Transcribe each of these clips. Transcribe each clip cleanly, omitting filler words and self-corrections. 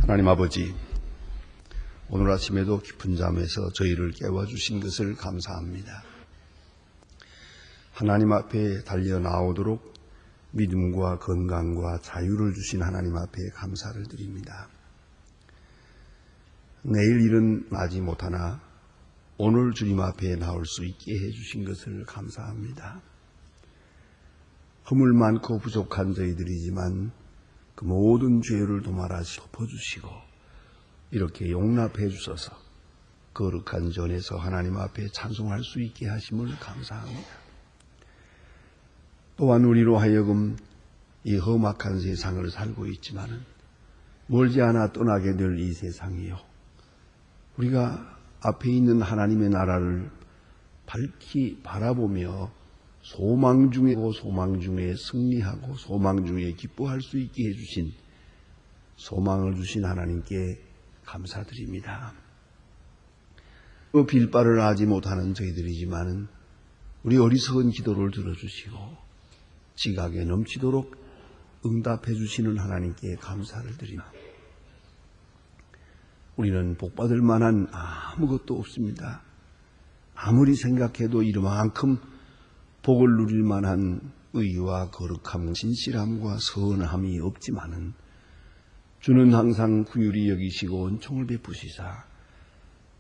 하나님 아버지, 오늘 아침에도 깊은 잠에서 저희를 깨워주신 것을 감사합니다. 하나님 앞에 달려 나오도록 믿음과 건강과 자유를 주신 하나님 앞에 감사를 드립니다. 내일 일은 나지 못하나 오늘 주님 앞에 나올 수 있게 해주신 것을 감사합니다. 허물 많고 부족한 저희들이지만 그 모든 죄를 도말하시 덮어주시고 이렇게 용납해 주셔서 거룩한 전에서 하나님 앞에 찬송할 수 있게 하심을 감사합니다. 또한 우리로 하여금 이 험악한 세상을 살고 있지만은 멀지 않아 떠나게 될 이 세상이요, 우리가 앞에 있는 하나님의 나라를 밝히 바라보며 소망 중에 승리하고 소망 중에 기뻐할 수 있게 해주신, 소망을 주신 하나님께 감사드립니다. 그 빌바를 하지 못하는 저희들이지만 우리 어리석은 기도를 들어주시고 지각에 넘치도록 응답해 주시는 하나님께 감사를 드립니다. 우리는 복받을 만한 아무것도 없습니다. 아무리 생각해도 이만큼 복을 누릴 만한 의와 거룩함, 진실함과 선함이 없지만은 주는 항상 긍휼히 여기시고 은총을 베푸시사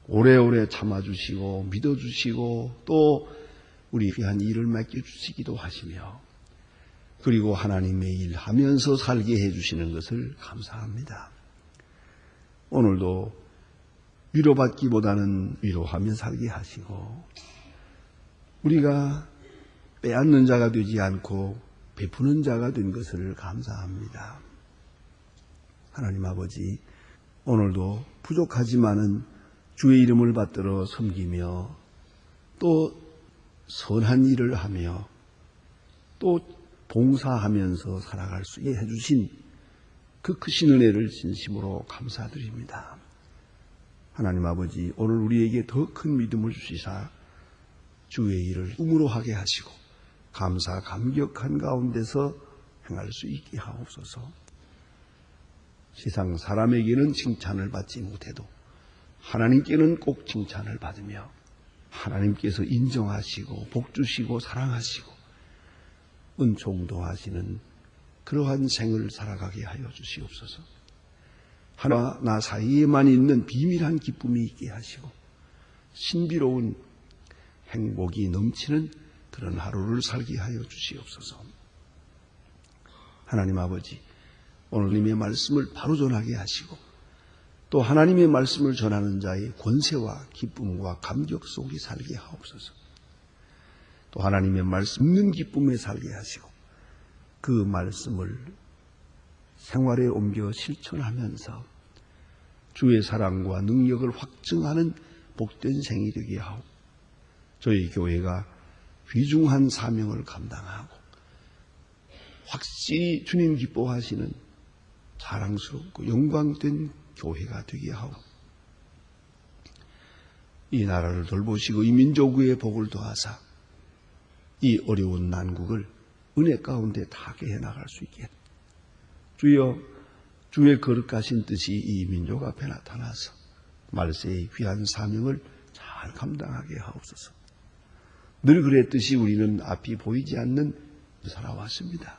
오래오래 참아주시고 믿어주시고 또 우리 귀한 일을 맡겨주시기도 하시며, 그리고 하나님의 일 하면서 살게 해주시는 것을 감사합니다. 오늘도 위로받기보다는 위로하며 살게 하시고 우리가 빼앗는 자가 되지 않고 베푸는 자가 된 것을 감사합니다. 하나님 아버지, 오늘도 부족하지만은 주의 이름을 받들어 섬기며 또 선한 일을 하며 또 봉사하면서 살아갈 수 있게 해주신 그 크신 은혜를 진심으로 감사드립니다. 하나님 아버지, 오늘 우리에게 더 큰 믿음을 주시사 주의 일을 꿈으로 하게 하시고 감사 감격한 가운데서 행할 수 있게 하옵소서. 세상 사람에게는 칭찬을 받지 못해도 하나님께는 꼭 칭찬을 받으며 하나님께서 인정하시고 복주시고 사랑하시고 은총도 하시는 그러한 생을 살아가게 하여 주시옵소서. 하나와 나 사이에만 있는 비밀한 기쁨이 있게 하시고 신비로운 행복이 넘치는 그런 하루를 살게 하여 주시옵소서. 하나님 아버지, 오늘 님의 말씀을 바로 전하게 하시고 또 하나님의 말씀을 전하는 자의 권세와 기쁨과 감격 속에 살게 하옵소서. 또 하나님의 말씀 읽는 기쁨에 살게 하시고 그 말씀을 생활에 옮겨 실천하면서 주의 사랑과 능력을 확증하는 복된 생이 되게 하고 저희 교회가 귀중한 사명을 감당하고 확실히 주님 기뻐하시는 자랑스럽고 영광된 교회가 되게 하고 이 나라를 돌보시고 이 민족 위에 복을 더하사 이 어려운 난국을 은혜 가운데 타게 해나갈 수 있게 주여, 주의 거룩하신 뜻이 이 민족 앞에 나타나서 말세의 귀한 사명을 잘 감당하게 하옵소서. 늘 그랬듯이 우리는 앞이 보이지 않는 살아왔습니다.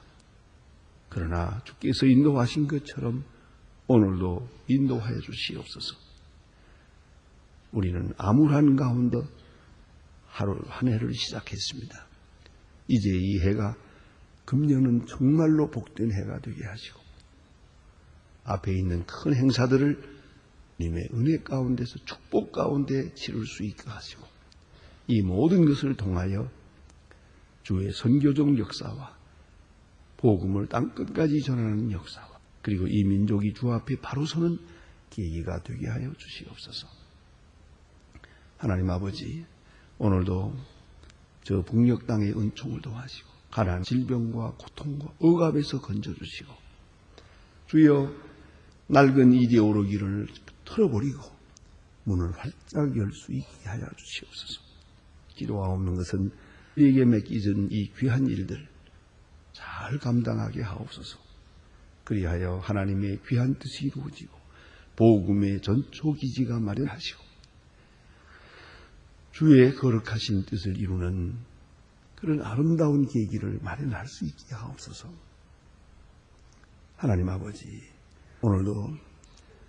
그러나 주께서 인도하신 것처럼 오늘도 인도하여 주시옵소서. 우리는 암울한 가운데 하루 한 해를 시작했습니다. 이제 이 해가 금년은 정말로 복된 해가 되게 하시고 앞에 있는 큰 행사들을 님의 은혜 가운데서 축복 가운데 치를 수 있게 하시고 이 모든 것을 통하여 주의 선교적 역사와 복음을 땅끝까지 전하는 역사와 그리고 이 민족이 주 앞에 바로 서는 계기가 되게 하여 주시옵소서. 하나님 아버지, 오늘도 저 북녘 땅의 은총을 도와시고 가난 질병과 고통과 억압에서 건져주시고 주여, 낡은 이데올로기를 털어버리고 문을 활짝 열 수 있게 하여 주시옵소서. 기도하옵는 것은 우리에게 맡기진 이 귀한 일들 잘 감당하게 하옵소서. 그리하여 하나님의 귀한 뜻이 이루어지고 복음의 전초기지가 마련하시고 주의 거룩하신 뜻을 이루는 그런 아름다운 계기를 마련할 수 있게 하옵소서. 하나님 아버지, 오늘도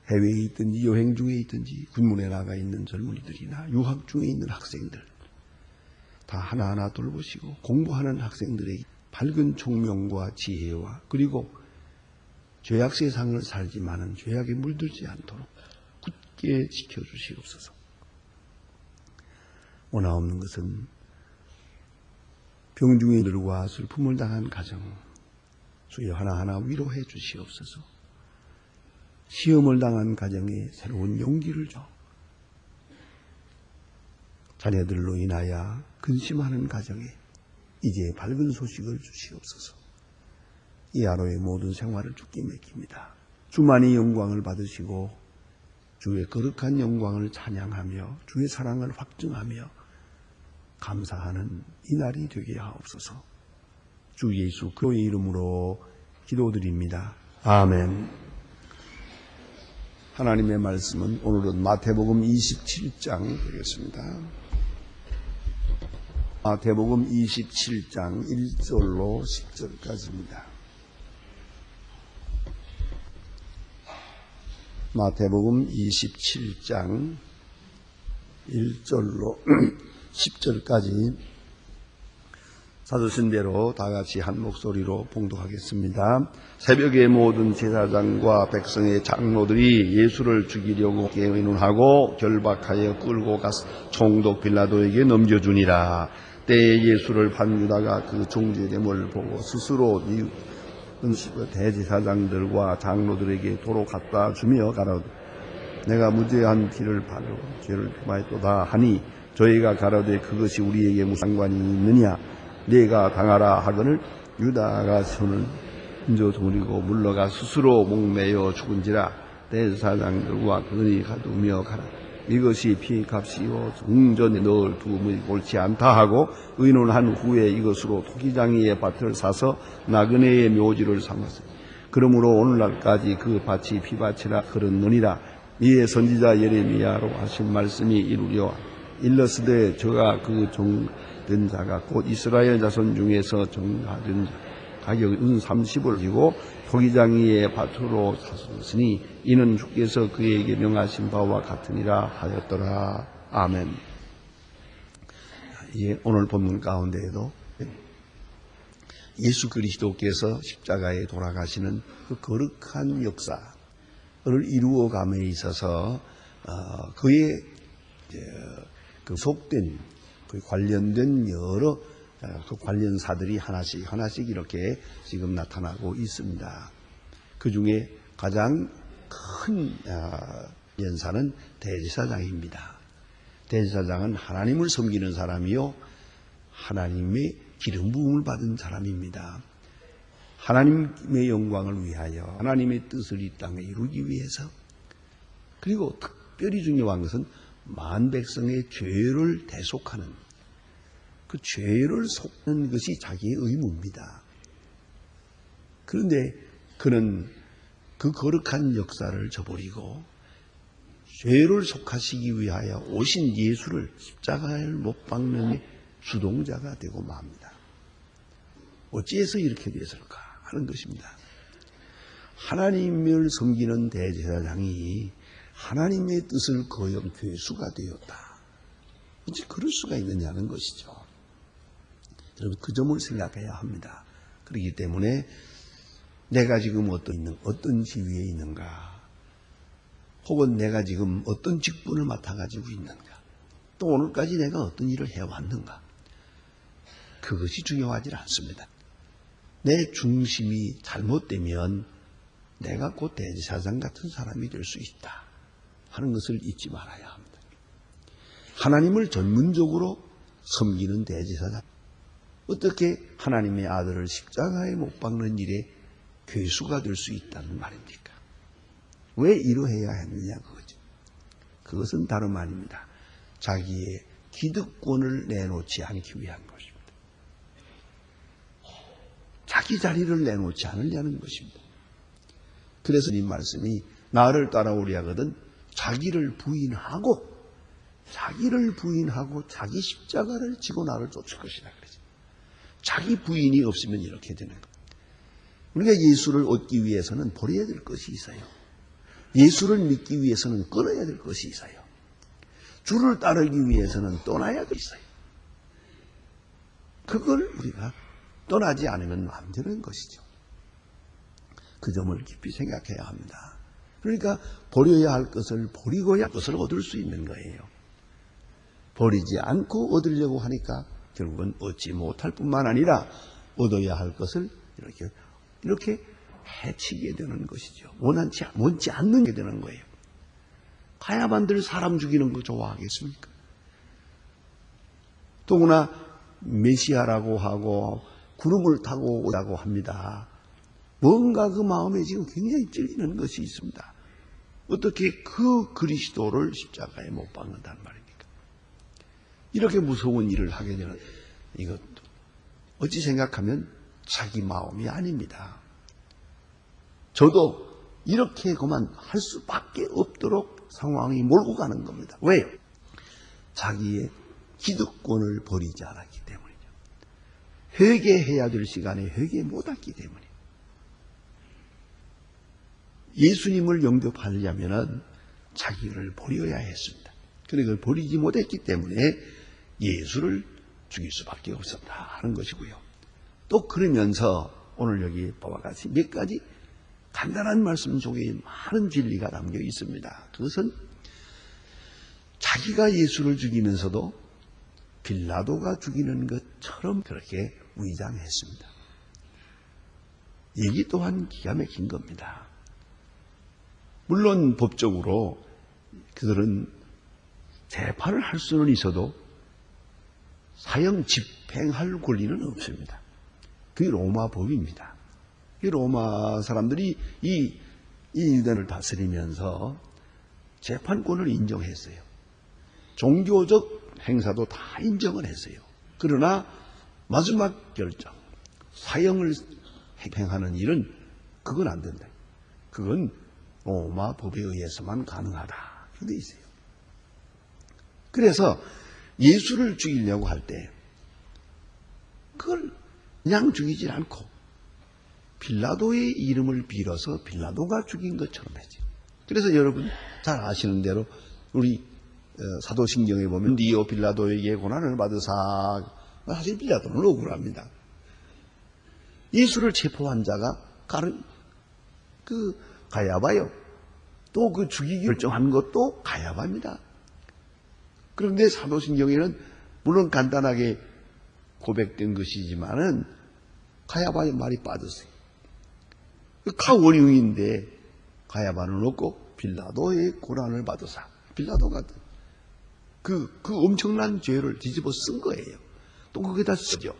해외에 있든지 여행 중에 있든지 군문에 나가 있는 젊은이들이나 유학 중에 있는 학생들 다 하나하나 돌보시고 공부하는 학생들의 밝은 총명과 지혜와 그리고 죄악 세상을 살지만은 죄악에 물들지 않도록 굳게 지켜주시옵소서. 원하옵는 것은 병중이들과 슬픔을 당한 가정 주여 하나하나 위로해 주시옵소서. 시험을 당한 가정에 새로운 용기를 줘 자녀들로 인하여 근심하는 가정에 이제 밝은 소식을 주시옵소서. 이 하루의 모든 생활을 주께 맡깁니다. 주만이 영광을 받으시고 주의 거룩한 영광을 찬양하며 주의 사랑을 확증하며 감사하는 이 날이 되게 하옵소서. 주 예수 그리스도의 이름으로 기도드립니다. 아멘. 하나님의 말씀은 오늘은 마태복음 27장 되겠습니다. 마태복음 27장 1절로 10절까지입니다. 마태복음 27장 1절로 10절까지 사주신 대로 다 같이 한 목소리로 봉독하겠습니다. 새벽에 모든 제사장과 백성의 장로들이 예수를 죽이려고 의논하고 결박하여 끌고 가서 총독 빌라도에게 넘겨주니라. 때에 예수를 판 유다가 그 정죄됨을 보고 스스로 대제사장들과 장로들에게 도로 갖다 주며 가라오되 내가 무죄한 피를 바르고 죄를 범하였도다 하니 저희가 가라오되 그것이 우리에게 무슨 상관이 있느냐 네가 당하라 하거늘 유다가 손을 흔져 돌리고 물러가 스스로 목매어 죽은지라 대제사장들과 그들이 가두며 가라. 이것이 피값이요 성전에 넣을 두음이 옳지 않다 하고 의논한 후에 이것으로 토기장이의 밭을 사서 나그네의 묘지를 삼았으니 그러므로 오늘날까지 그 밭이 피밭이라 그렇느니라. 이에 선지자 예레미야로 하신 말씀이 이루려 일러스되 저가 그 정된 자가 곧 이스라엘 자손 중에서 정하된 가격은 30을 지고 토기장이의 밭으로 샀으니 이는 주께서 그에게 명하신 바와 같으니라 하였더라. 아멘. 예, 오늘 본문 가운데에도 예수 그리스도께서 십자가에 돌아가시는 그 거룩한 역사를 이루어감에 있어서 그의 그 속된 그 관련된 여러 그 관련사들이 하나씩 이렇게 지금 나타나고 있습니다. 그 중에 가장 큰 연사는 대제사장입니다. 대제사장은 하나님을 섬기는 사람이요 하나님의 기름 부음을 받은 사람입니다. 하나님의 영광을 위하여 하나님의 뜻을 이 땅에 이루기 위해서 그리고 특별히 중요한 것은 만 백성의 죄를 대속하는 그 죄를 속는 것이 자기의 의무입니다. 그런데 그는 그 거룩한 역사를 저버리고 죄를 속하시기 위하여 오신 예수를 십자가에 못 박는 주동자가 되고 맙니다. 어찌해서 이렇게 됐을까 하는 것입니다. 하나님을 섬기는 대제사장이 하나님의 뜻을 거역 괴수가 되었다. 이제 그럴 수가 있느냐는 것이죠. 여러분 그 점을 생각해야 합니다. 그렇기 때문에 내가 지금 어떤 지위에 있는가 혹은 내가 지금 어떤 직분을 맡아가지고 있는가 또 오늘까지 내가 어떤 일을 해왔는가 그것이 중요하지 않습니다. 내 중심이 잘못되면 내가 곧 대제사장 같은 사람이 될 수 있다 하는 것을 잊지 말아야 합니다. 하나님을 전문적으로 섬기는 대제사장 어떻게 하나님의 아들을 십자가에 못 박는 일에 괴수가 될 수 있다는 말입니까? 왜 이러해야 했느냐 그거죠. 그것은 다름 아닙니다. 자기의 기득권을 내놓지 않기 위한 것입니다. 자기 자리를 내놓지 않으려는 것입니다. 그래서 이 말씀이 나를 따라오려 하거든 자기를 부인하고 자기 십자가를 지고 나를 쫓을 것이라 그러죠. 자기 부인이 없으면 이렇게 되는 거예요. 우리가 예수를 얻기 위해서는 버려야 될 것이 있어요. 예수를 믿기 위해서는 끊어야 될 것이 있어요. 주를 따르기 위해서는 떠나야 될 것이 있어요. 그걸 우리가 떠나지 않으면 안 되는 것이죠. 그 점을 깊이 생각해야 합니다. 그러니까 버려야 할 것을 버리고야 것을 얻을 수 있는 거예요. 버리지 않고 얻으려고 하니까 결국은 얻지 못할 뿐만 아니라 얻어야 할 것을 이렇게 해치게 되는 것이죠. 원치 않는 게 되는 거예요. 가야반들 사람 죽이는 거 좋아하겠습니까? 더구나 메시아라고 하고 구름을 타고 오라고 합니다. 뭔가 그 마음에 지금 굉장히 찔리는 것이 있습니다. 어떻게 그 그리스도를 십자가에 못 박는단 말입니까? 이렇게 무서운 일을 하게 되는 이것도 어찌 생각하면 자기 마음이 아닙니다. 저도 이렇게 그만 할 수밖에 없도록 상황이 몰고 가는 겁니다. 왜요? 자기의 기득권을 버리지 않았기 때문이죠. 회개해야 될 시간에 회개 못했기 때문이에요. 예수님을 영접하려면 자기를 버려야 했습니다. 그런데 그걸 버리지 못했기 때문에 예수를 죽일 수밖에 없었다 하는 것이고요. 또 그러면서 오늘 여기 바와 같이 몇 가지 간단한 말씀 속에 많은 진리가 담겨 있습니다. 그것은 자기가 예수를 죽이면서도 빌라도가 죽이는 것처럼 그렇게 위장했습니다. 얘기 또한 기가 막힌 겁니다. 물론 법적으로 그들은 재판을 할 수는 있어도 사형 집행할 권리는 없습니다. 그게 로마 법입니다. 이 로마 사람들이 이 유대를 다스리면서 재판권을 인정했어요. 종교적 행사도 다 인정을 했어요. 그러나 마지막 결정, 사형을 행하는 일은 그건 안 된다. 그건 로마 법에 의해서만 가능하다. 그게 있어요. 그래서 예수를 죽이려고 할 때 그걸 그냥 죽이질 않고 빌라도의 이름을 빌어서 빌라도가 죽인 것처럼 했죠. 그래서 여러분 잘 아시는 대로 우리 사도신경에 보면 니오 빌라도에게 고난을 받으사, 사실 빌라도는 억울합니다. 예수를 체포한 자가 가야바요. 또 그 죽이기 결정한 것도 가야바입니다. 그런데 사도신경에는 물론 간단하게 고백된 것이지만은 가야바의 말이 빠졌어요. 원흉인데 가야바는 없고 빌라도의 고난을 받으사. 빌라도가 그 엄청난 죄를 뒤집어 쓴 거예요. 또 거기다 쓰죠.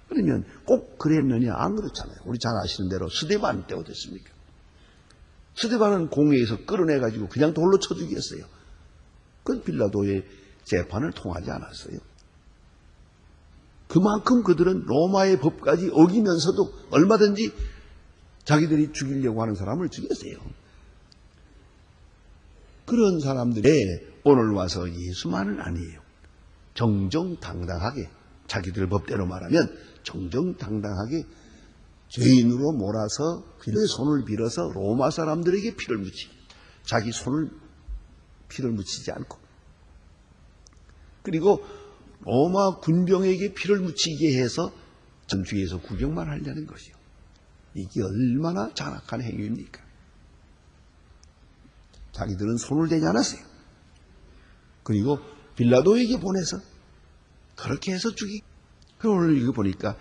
그러면 꼭 그랬느냐? 안 그렇잖아요. 우리 잘 아시는 대로 스데반 때 어땠습니까? 스데반은 공회에서 끌어내가지고 그냥 돌로 쳐 죽였어요. 그건 빌라도의 재판을 통하지 않았어요. 그만큼 그들은 로마의 법까지 어기면서도 얼마든지 자기들이 죽이려고 하는 사람을 죽였어요. 그런 사람들의 오늘 와서 예수만은 아니에요. 정정당당하게, 자기들 법대로 말하면 정정당당하게 죄인으로 몰아서 그의 손을 빌어서 로마 사람들에게 피를 묻히기. 자기 피를 묻히지 않고. 그리고 로마 군병에게 피를 묻히게 해서 전주에서 구경만 하려는 것이요. 이게 얼마나 잔악한 행위입니까? 자기들은 손을 대지 않았어요. 그리고 빌라도에게 보내서 그렇게 해서 죽이고. 그럼 오늘 이거 보니까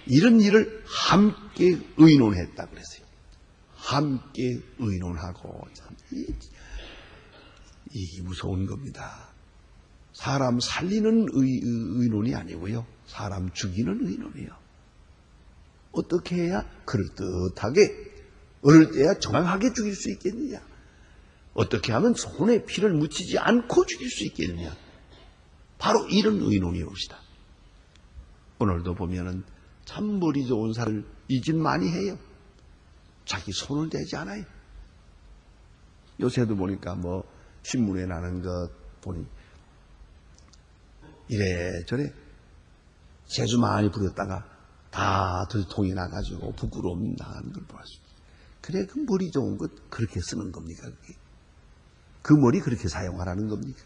이런 일을 함께 의논했다 그랬어요. 함께 의논하고. 이게 무서운 겁니다. 사람 살리는 의논이 아니고요. 사람 죽이는 의논이에요. 어떻게 해야 그럴듯하게 어릴 때야 정확하게 죽일 수 있겠느냐? 어떻게 하면 손에 피를 묻히지 않고 죽일 수 있겠느냐? 바로 이런 의논이 옵시다. 오늘도 보면은 참 머리 좋은 사람을 이 짓 많이 해요. 자기 손을 대지 않아요. 요새도 보니까 신문에 나는 것 보니 이래저래 재주 많이 부렸다가 다 들통이 나가지고 부끄러움 나가는 걸 보았습니다. 그래, 그 머리 좋은 것 그렇게 쓰는 겁니까? 그게? 그 머리 그렇게 사용하라는 겁니까?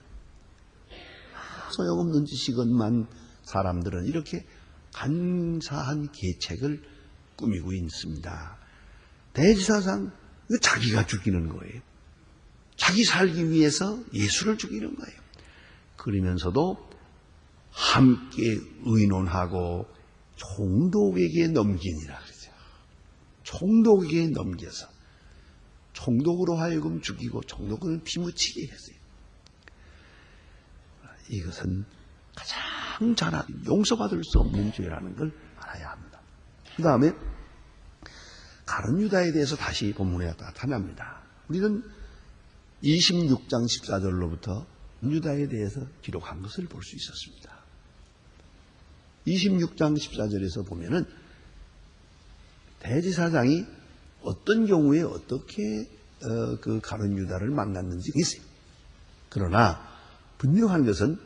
소용없는 지식은만 사람들은 이렇게 간사한 계책을 꾸미고 있습니다. 대지사상, 자기가 죽이는 거예요. 자기 살기 위해서 예수를 죽이는 거예요. 그러면서도 함께 의논하고 총독에게 넘기니라 그러죠. 총독에게 넘겨서 총독으로 하여금 죽이고 총독은 피묻히게 했어요. 이것은 가장 용서받을 수 없는 죄라는 걸 알아야 합니다. 그 다음에 가룟 유다에 대해서 다시 본문에 나타납니다. 우리는 26장 14절로부터 유다에 대해서 기록한 것을 볼 수 있었습니다. 26장 14절에서 보면은 대지사장이 어떤 경우에 어떻게 그 가룟 유다를 만났는지 있어요. 그러나 분명한 것은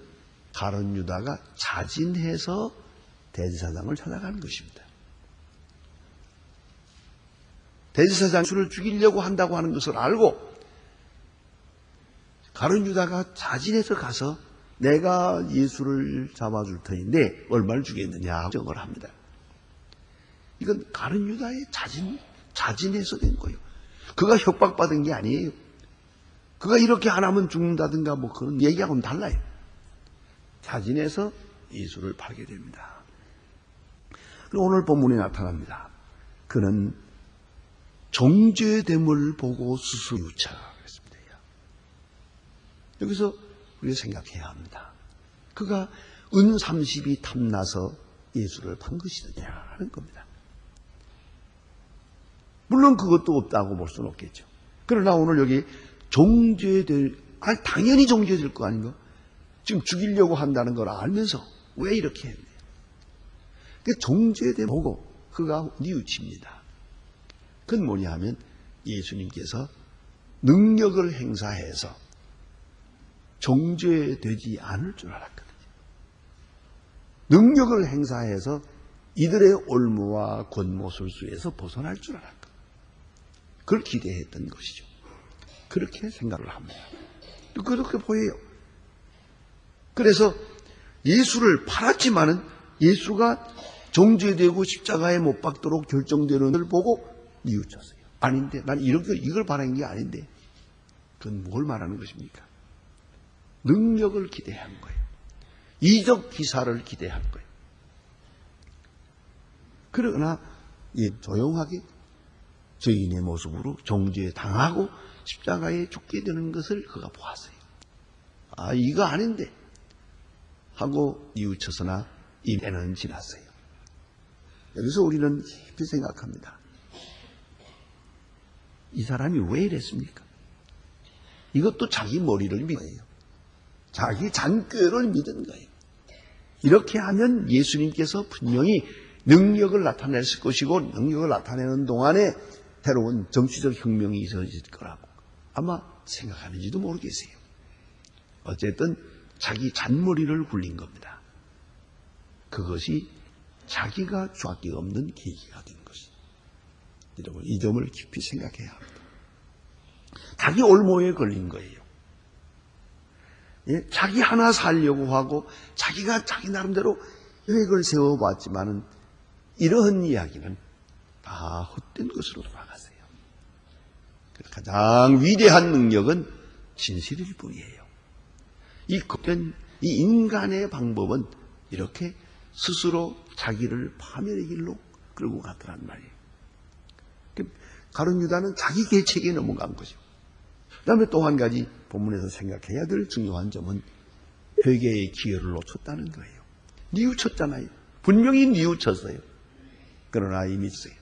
가룟 유다가 자진해서 대지사장을 찾아가는 것입니다. 대지사장 예수를 죽이려고 한다고 하는 것을 알고 가룟 유다가 자진해서 가서 내가 예수를 잡아줄 터인데 얼마를 주겠느냐 정을 합니다. 이건 가룟 유다의 자진해서 된 거예요. 그가 협박받은 게 아니에요. 그가 이렇게 안 하면 죽는다든가 그런 얘기하고는 달라요. 자진해서 예수를 팔게 됩니다. 그리고 오늘 본문에 나타납니다. 그는 정죄됨을 보고 스스로 유차했습니다. 여기서 우리가 생각해야 합니다. 그가 은 30이 탐나서 예수를 판 것이느냐 하는 겁니다. 물론 그것도 없다고 볼 수는 없겠죠. 그러나 오늘 여기 당연히 정죄될 거 아닌가? 지금 죽이려고 한다는 걸 알면서 왜 이렇게 했냐? 정죄됨 보고 그가 뉘우칩니다. 그건 뭐냐 하면 예수님께서 능력을 행사해서 정죄되지 않을 줄 알았거든요. 능력을 행사해서 이들의 올무와 권모술수에서 벗어날 줄 알았거든요. 그걸 기대했던 것이죠. 그렇게 생각을 합니다. 그렇게 보여요. 그래서 예수를 팔았지만은 예수가 정죄되고 십자가에 못 박도록 결정되는 걸 보고 뉘우쳤어요. 아닌데, 난 이걸 바라는 게 아닌데. 그건 뭘 말하는 것입니까? 능력을 기대한 거예요. 이적 기사를 기대한 거예요. 그러나 조용하게 죄인의 모습으로 정죄당하고 십자가에 죽게 되는 것을 그가 보았어요. 이거 아닌데 하고 뉘우쳐서나 이 때는 지났어요. 여기서 우리는 깊이 생각합니다. 이 사람이 왜 이랬습니까? 이것도 자기 머리를 믿은 거예요. 자기 잔꾀를 믿은 거예요. 이렇게 하면 예수님께서 분명히 능력을 나타냈을 것이고 능력을 나타내는 동안에 새로운 정치적 혁명이 있어질 거라고 아마 생각하는지도 모르겠어요. 어쨌든 자기 잔머리를 굴린 겁니다. 그것이 자기가 수밖에 없는 계기가 된 것이. 여러분 이 점을 깊이 생각해야 합니다. 자기 올모에 걸린 거예요. 자기 하나 살려고 하고 자기가 자기 나름대로 계획을 세워봤지만은 이러한 이야기는 다 헛된 것으로 돌아갔어요. 가장 위대한 능력은 진실일 뿐이에요. 이 인간의 방법은 이렇게 스스로 자기를 파멸의 길로 끌고 갔더란 말이에요. 가룟 유다는 자기 계책에 넘어간 거죠. 그 다음에 또 한 가지 본문에서 생각해야 될 중요한 점은 회개의 기회를 놓쳤다는 거예요. 뉘우쳤잖아요. 분명히 뉘우쳤어요. 그러나 이미 있어요.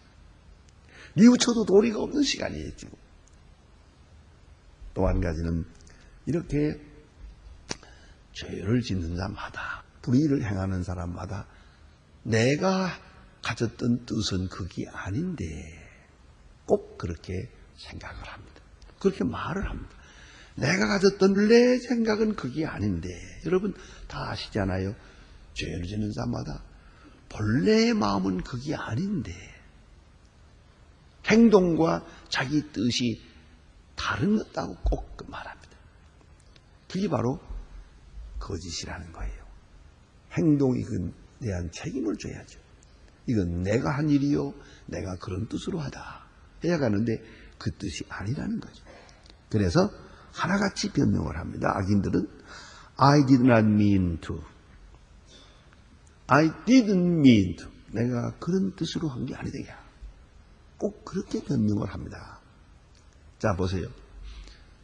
뉘우쳐도 도리가 없는 시간이에요. 지금. 또 한 가지는 이렇게 죄를 짓는 자마다 불의를 행하는 사람마다 내가 가졌던 뜻은 그게 아닌데 꼭 그렇게 생각을 합니다. 그렇게 말을 합니다. 내가 가졌던 내 생각은 그게 아닌데, 여러분 다 아시잖아요. 죄를 지는 자마다 본래의 마음은 그게 아닌데, 행동과 자기 뜻이 다르다고 꼭 말합니다. 그게 바로 거짓이라는 거예요. 행동이 그 대한 책임을 져야죠. 이건 내가 한 일이요, 내가 그런 뜻으로 하다 해야 가는데 그 뜻이 아니라는 거죠. 그래서 하나같이 변명을 합니다. 악인들은 I did not mean to, I didn't mean to, 내가 그런 뜻으로 한 게 아니다. 꼭 그렇게 변명을 합니다. 자, 보세요.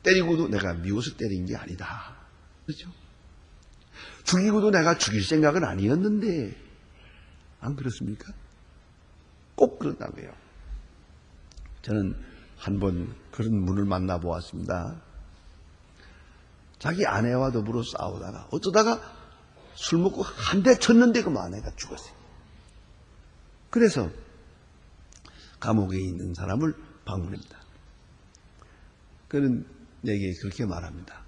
때리고도 내가 미워서 때린 게 아니다. 그렇죠? 죽이고도 내가 죽일 생각은 아니었는데, 안 그렇습니까? 꼭 그런다고요. 저는 한 번 그런 분을 만나보았습니다. 자기 아내와 더불어 싸우다가 어쩌다가 술 먹고 한 대 쳤는데 그 아내가 죽었어요. 그래서 감옥에 있는 사람을 방문합니다. 그는 내게 그렇게 말합니다.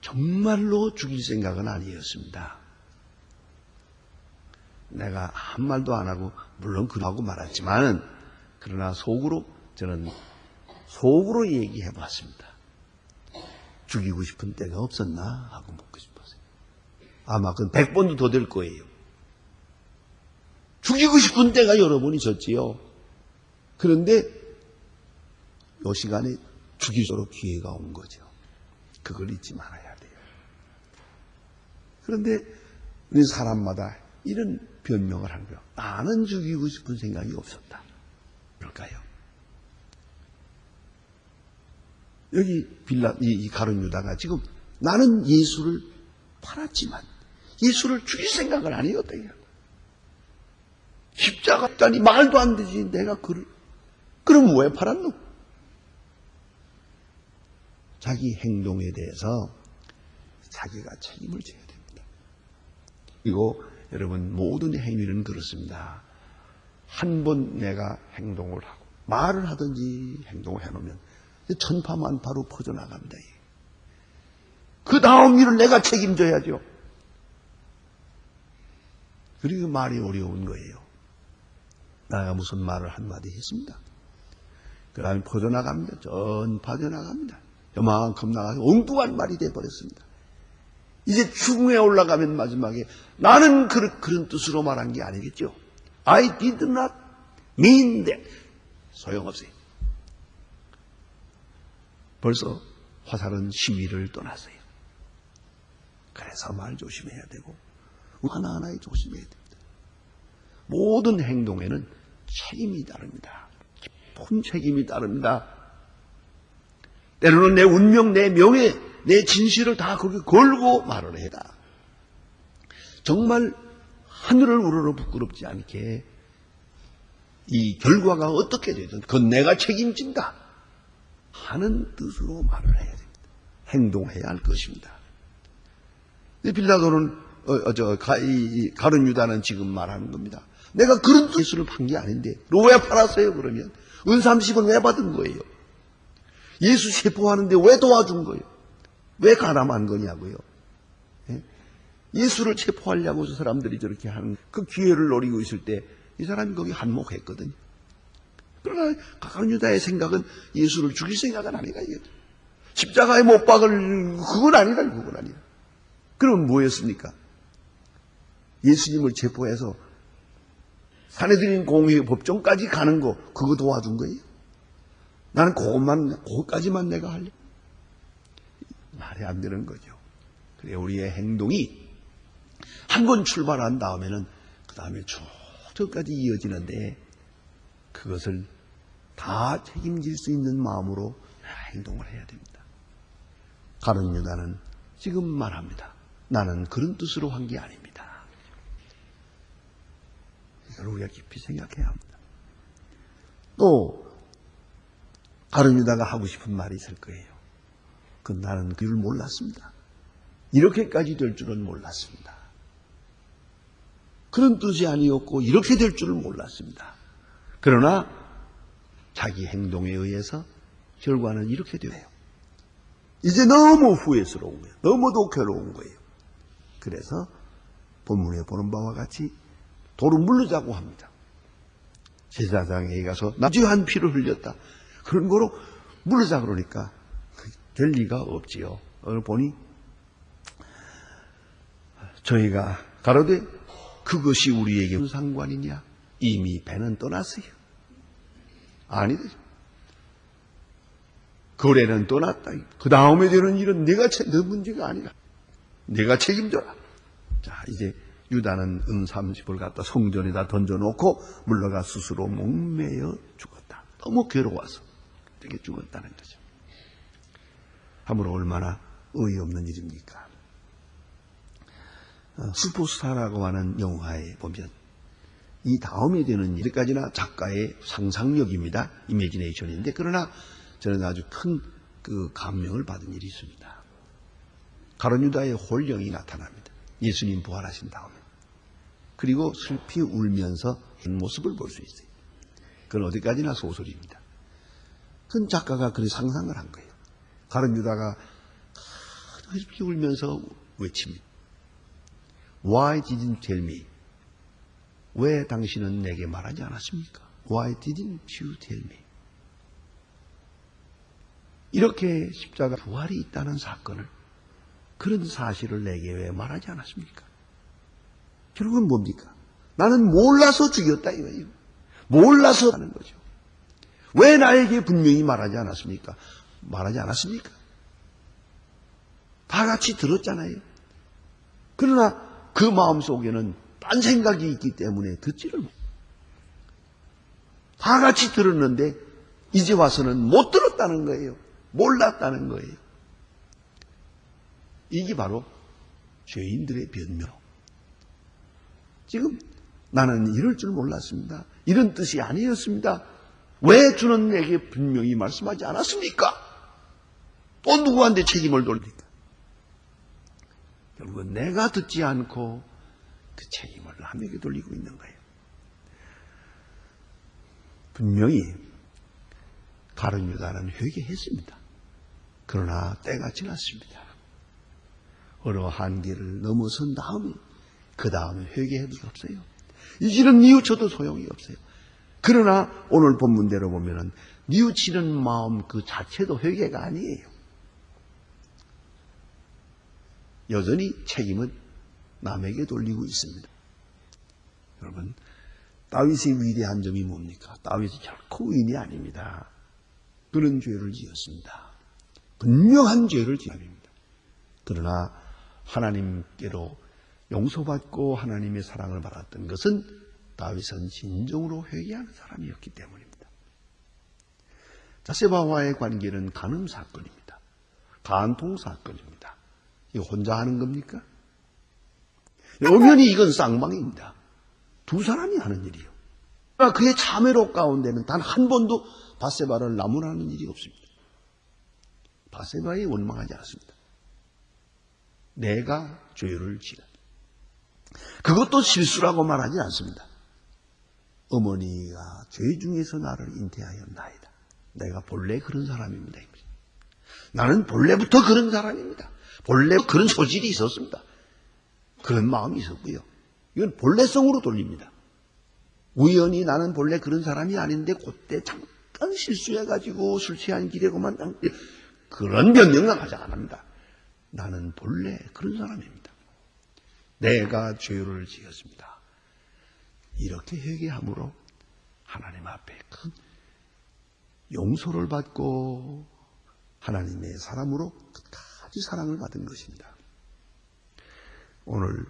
정말로 죽일 생각은 아니었습니다. 내가 한 말도 안 하고 물론 그러고 말았지만 그러나 저는 속으로 얘기해 봤습니다. 죽이고 싶은 때가 없었나 하고 묻고 싶었어요. 아마 그건 100번도 더 될 거예요. 죽이고 싶은 때가 여러 번 있었지요. 그런데 이 시간에 죽이도록 기회가 온 거죠. 그걸 잊지 말아야 돼요. 그런데 우리 사람마다 이런 변명을 하는 거예요. 나는 죽이고 싶은 생각이 없었다. 그럴까요? 여기 이 가룟 유다가 지금 나는 예수를 팔았지만 예수를 죽일 생각은 아니었다. 십자가 있다니 말도 안 되지. 내가 그럼 왜 팔았노? 자기 행동에 대해서 자기가 책임을 져야 됩니다. 그리고 여러분 모든 행위는 그렇습니다. 한 번 내가 행동을 하고 말을 하든지 행동을 해놓으면 천파만파로 퍼져나갑니다. 그 다음 일을 내가 책임져야죠. 그리고 말이 어려운 거예요. 내가 무슨 말을 한마디 했습니다. 그 다음에 퍼져나갑니다. 빠져나갑니다. 요만큼 나가서 엉뚱한 말이 돼버렸습니다. 이제 중에 올라가면 마지막에 나는 그런 뜻으로 말한 게 아니겠죠. I did not mean that. 소용없어요. 벌써 화살은 시위를 떠났어요. 그래서 말 조심해야 되고 하나하나에 조심해야 됩니다. 모든 행동에는 책임이 따릅니다. 깊은 책임이 따릅니다. 때로는 내 운명, 내 명예, 내 진실을 다 거기 걸고 말을 해라. 정말 하늘을 우러러 부끄럽지 않게 이 결과가 어떻게 되든 그건 내가 책임진다 하는 뜻으로 말을 해야 됩니다. 행동해야 할 것입니다. 빌라도는 가룟 유다는 지금 말하는 겁니다. 내가 그런 예수를 판 게 아닌데 왜 팔았어요? 그러면 은 30은 왜 받은 거예요? 예수 체포하는데 왜 도와준 거예요? 왜 가담한 거냐고요? 예수를 체포하려고 저 사람들이 저렇게 하는 그 기회를 노리고 있을 때 이 사람이 거기 한몫했거든요. 그러나 가룟 유다의 생각은 예수를 죽일 생각은 아니다. 십자가에 못 박을 그건 아니다. 그럼 뭐였습니까? 예수님을 체포해서 사내들인 공회 법정까지 가는 거 그거 도와준 거예요? 나는 그것까지만 내가 할래? 말이 안 되는 거죠. 그래 우리의 행동이 한 번 출발한 다음에는 그 다음에 쭉 저까지 이어지는데 그것을 다 책임질 수 있는 마음으로 행동을 해야 됩니다. 가룟 유다는 지금 말합니다. 나는 그런 뜻으로 한 게 아닙니다. 이걸 우리가 깊이 생각해야 합니다. 또 가룟 유다가 하고 싶은 말이 있을 거예요. 나는 그를 몰랐습니다. 이렇게까지 될 줄은 몰랐습니다. 그런 뜻이 아니었고 이렇게 될 줄은 몰랐습니다. 그러나 자기 행동에 의해서 결과는 이렇게 돼요. 이제 너무 후회스러운 거예요. 너무도 괴로운 거예요. 그래서 본문에 보는 바와 같이 도로 물르자고 합니다. 제사장에게 가서 남주한 피를 흘렸다. 그런 거로 물르자 그러니까 될 리가 없지요. 오늘 보니 저희가 가로되 그것이 우리에게 무슨 상관이냐? 이미 배는 떠났어요. 아니다. 거래는 떠났다. 그 다음에 되는 일은 너 문제가 아니라 내가 책임져라. 자, 이제 유다는 30을 갖다 성전에다 던져놓고 물러가 스스로 목매여 죽었다. 너무 괴로워서 이렇게 죽었다는 거죠. 함으로 얼마나 어이없는 일입니까? 슈퍼스타라고 하는 영화에 보면 이 다음에 되는 일까지나 작가의 상상력입니다. 이미지네이션인데 그러나 저는 아주 큰 그 감명을 받은 일이 있습니다. 가룟 유다의 홀령이 나타납니다. 예수님 부활하신 다음에. 그리고 슬피 울면서 한 모습을 볼 수 있어요. 그건 어디까지나 소설입니다. 큰 작가가 그런 상상을 한 거예요. 가룟 유다가 슬피 울면서 외칩니다. Why didn't you tell me? 왜 당신은 내게 말하지 않았습니까? Why didn't you tell me? 이렇게 십자가 부활이 있다는 사건을, 그런 사실을 내게 왜 말하지 않았습니까? 결국은 뭡니까? 나는 몰라서 죽였다 이거예요. 몰라서 하는 거죠. 왜 나에게 분명히 말하지 않았습니까? 말하지 않았습니까? 다 같이 들었잖아요. 그러나 그 마음속에는 딴 생각이 있기 때문에 듣지를 못해요. 다 같이 들었는데 이제 와서는 못 들었다는 거예요. 몰랐다는 거예요. 이게 바로 죄인들의 변명. 지금 나는 이럴 줄 몰랐습니다. 이런 뜻이 아니었습니다. 왜 주는 내게 분명히 말씀하지 않았습니까? 또 누구한테 책임을 돌립니까? 결국은 내가 듣지 않고 그 책임을 남에게 돌리고 있는 거예요. 분명히 가룟 유다는 회개했습니다. 그러나 때가 지났습니다. 어느 한계를 넘어선 다음에 그 다음에 회개해도 없어요. 이제는 뉘우쳐도 소용이 없어요. 그러나 오늘 본문대로 보면은 뉘우치는 마음 그 자체도 회개가 아니에요. 여전히 책임은 남에게 돌리고 있습니다. 여러분, 다윗의 위대한 점이 뭡니까? 다윗이 결코 의인이 아닙니다. 그런 죄를 지었습니다. 분명한 죄를 지었습니다. 그러나 하나님께로 용서받고 하나님의 사랑을 받았던 것은 다윗은 진정으로 회개하는 사람이었기 때문입니다. 바세바와의 관계는 간음 사건입니다. 간통 사건입니다. 이거 혼자 하는 겁니까? 엄연히 이건 쌍방입니다. 두 사람이 하는 일이요. 그러나 그의 참회로 가운데는 단 한 번도 바세바를 나무라는 일이 없습니다. 바세바에 원망하지 않았습니다. 내가 죄를 지라. 그것도 실수라고 말하지 않습니다. 어머니가 죄 중에서 나를 잉태하였나이다. 내가 본래 그런 사람입니다. 나는 본래부터 그런 사람입니다. 본래 그런 소질이 있었습니다. 그런 마음이 있었고요. 이건 본래성으로 돌립니다. 우연히 나는 본래 그런 사람이 아닌데 그때 잠깐 실수해가지고 술 취한 길에 그만 그런 변명은 하지 않습니다. 나는 본래 그런 사람입니다. 내가 죄를 지었습니다. 이렇게 회개함으로 하나님 앞에 큰 용서를 받고 하나님의 사람으로 끝까지 사랑을 받은 것입니다. 오늘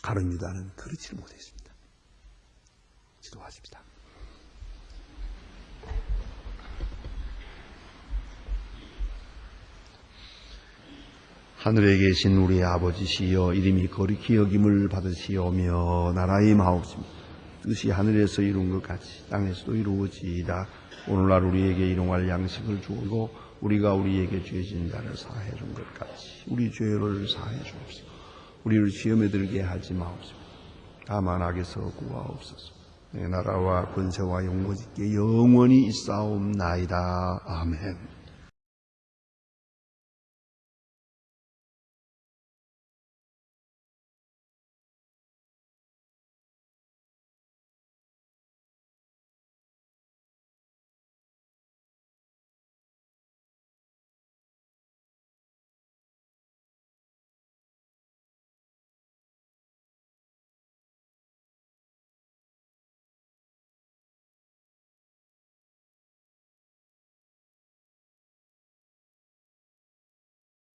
가룟 유다는 그렇지 못했습니다. 기도하십시다. 하늘에 계신 우리 아버지시여, 이름이 거룩히 여김을 받으시오며 나라의 마옵시며 뜻이 하늘에서 이룬 것 같이 땅에서도 이루어지이다. 오늘날 우리에게 일용할 양식을 주고 우리가 우리에게 죄진 자를 사해 준 것 같이 우리 죄를 사해 주옵시고 우리를 시험에 들게 하지 마옵시고 다만 악에서 구하옵소서. 내 나라와 권세와 영광이 영원히 있사옵나이다. 아멘.